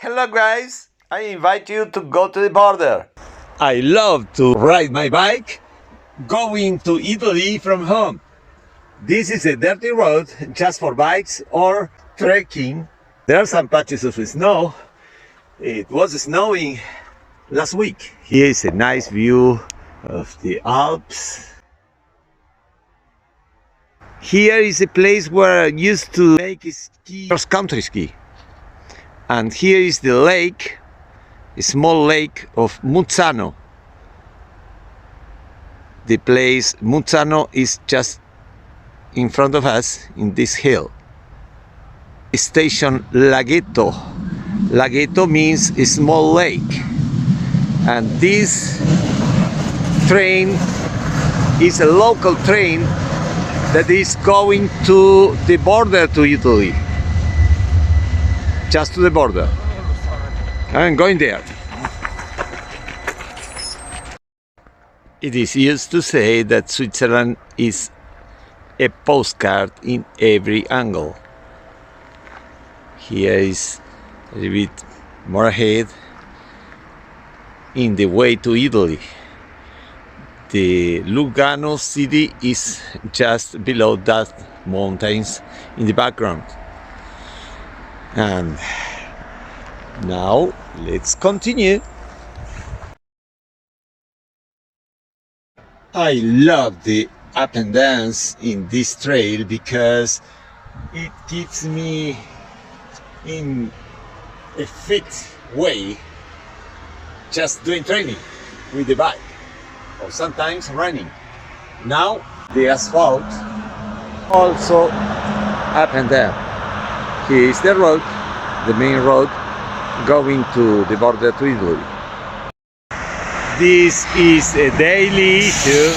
Hello guys, I invite you to go to the border. I love to ride my bike going to Italy from home. This is a dirty road just for bikes or trekking. There are some patches of snow. It was snowing last week. Here is a nice view of the Alps. Here is a place where I used to make ski, cross country ski. And here is the lake, a small lake of Muzzano. The place Muzzano is just in front of us in this hill. Station Laghetto. Laghetto means a small lake. And this train is a local train that is going to the border to Italy. Just to the border. I'm going there. It is used to say that Switzerland is a postcard in every angle. Here is a little bit more ahead in the way to Italy. The Lugano city is just below that mountains in the background. And now let's continue. I love the up and downs in this trail because it keeps me in a fit way, just doing training with the bike or sometimes running. Now the asphalt also up and down. Here is the road, the main road going to the border to Italy. This is a daily issue.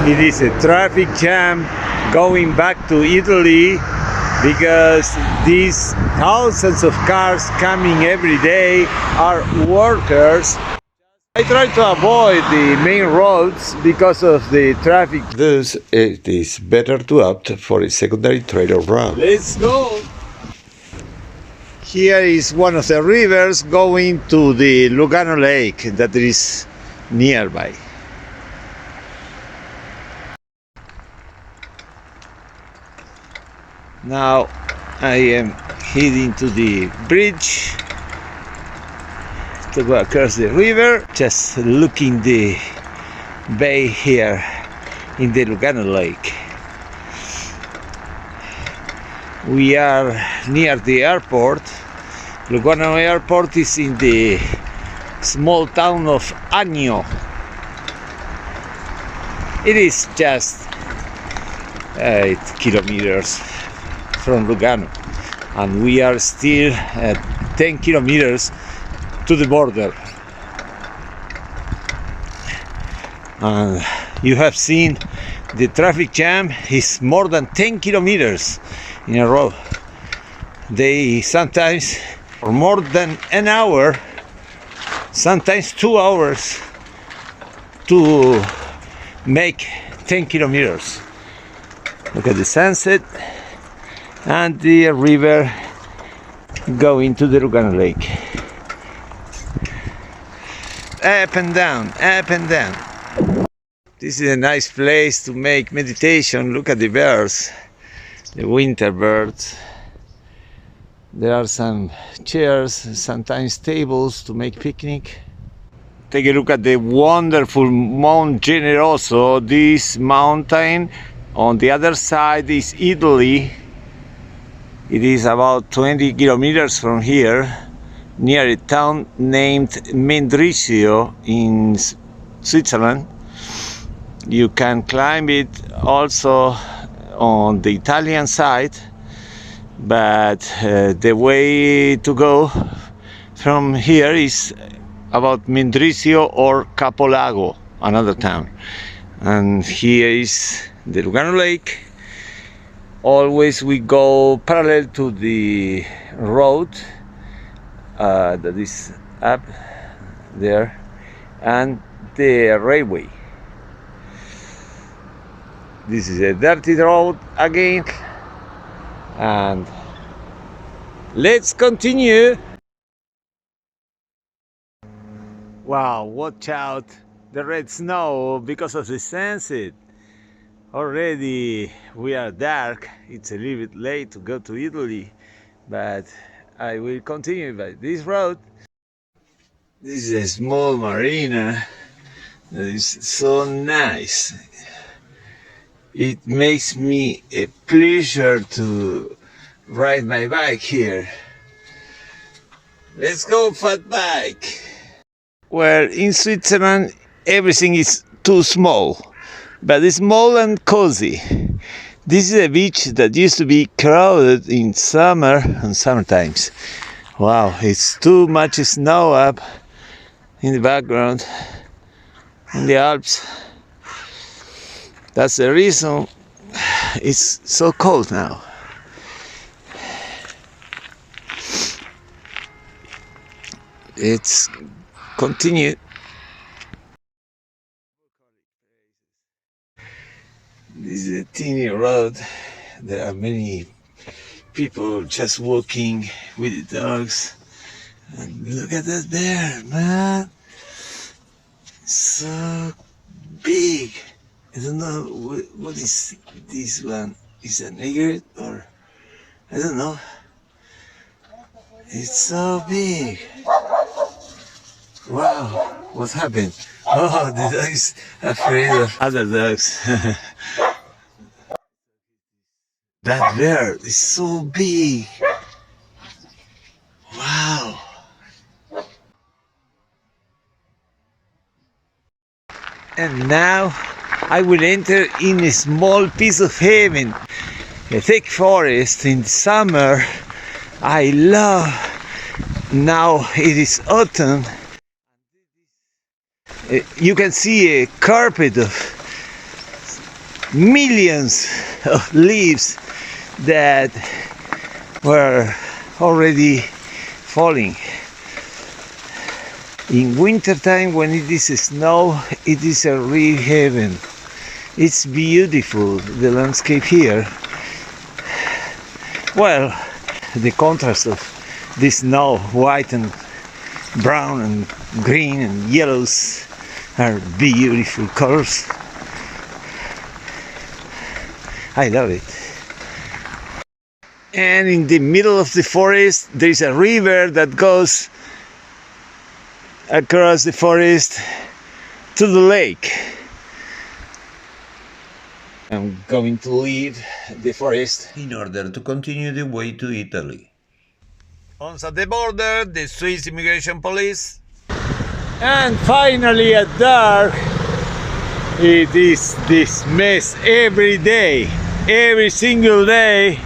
It is a traffic jam going back to Italy because these thousands of cars coming every day are workers. I try to avoid the main roads because of the traffic. Thus, it is better to opt for a secondary trail route. Let's go! Here is one of the rivers going to the Lugano Lake that is nearby. Now I am heading to the bridge to go across the river, just looking the bay here in the Lugano Lake. We are near the airport. Lugano Airport is in the small town of Agno. It is just 8 kilometers from Lugano, and we are still at 10 kilometers to the border. And you have seen the traffic jam is more than 10 kilometers in a row. They sometimes for more than an hour, sometimes 2 hours to make 10 kilometers. Look at the sunset and the river going to the Lugano Lake. Up and down, up and down. This is a nice place to make meditation. Look at the birds, the winter birds. There are some chairs, sometimes tables to make picnic. Take a look at the wonderful Mount Generoso. This mountain on the other side is Italy. It is about 20 kilometers from here, near a town named Mendrisio in Switzerland. You can climb it also on the Italian side, but the way to go from here is about Mendrisio or Capolago, another town. And here is the Lugano Lake. Always we go parallel to the road that is up there and the railway. This is a dirty road again, and let's continue. Wow, watch out, the red snow because of the sunset. Already we are dark, it's a little bit late to go to Italy, but I will continue by this road. This is a small marina that is so nice. It makes me a pleasure to ride my bike here. Let's go, fat bike! Well, in Switzerland everything is too small, but it's small and cozy. This is a beach that used to be crowded in summer and summer times. Wow, it's too much snow up in the background in the Alps. That's the reason it's so cold now. Let's continue. This is a teeny road. There are many people just walking with the dogs. And look at that bear, man. So big. I don't know what is this one. Is it an egret or I don't know. It's so big. Wow, what happened? Oh, the dog is afraid of other dogs. That bear is so big. Wow. And now I will enter in a small piece of heaven, a thick forest in summer. I love. Now it is autumn. You can see a carpet of millions of leaves that were already falling. In winter time, when it is snow, it is a real heaven. It's beautiful, the landscape here. Well, the contrast of this snow, white and brown and green and yellows, are beautiful colors. I love it. And in the middle of the forest there is a river that goes across the forest to the lake. I'm going to leave the forest in order to continue the way to Italy. Once at the border, the Swiss immigration police. And finally at dark, it is this mess every day, every single day.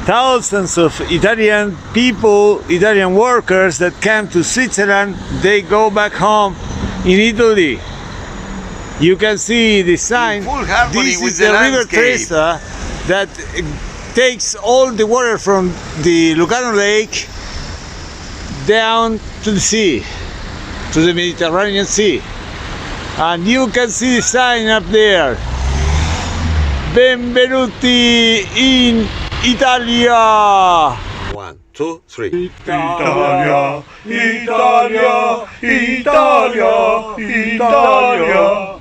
Thousands of Italian people, Italian workers that come to Switzerland, they go back home in Italy. You can see the sign. This is the river Tresa that takes all the water from the Lucano Lake down to the sea, to the Mediterranean Sea. And you can see the sign up there. Benvenuti in Italia! 1, 2, 3. Italia, Italia, Italia, Italia.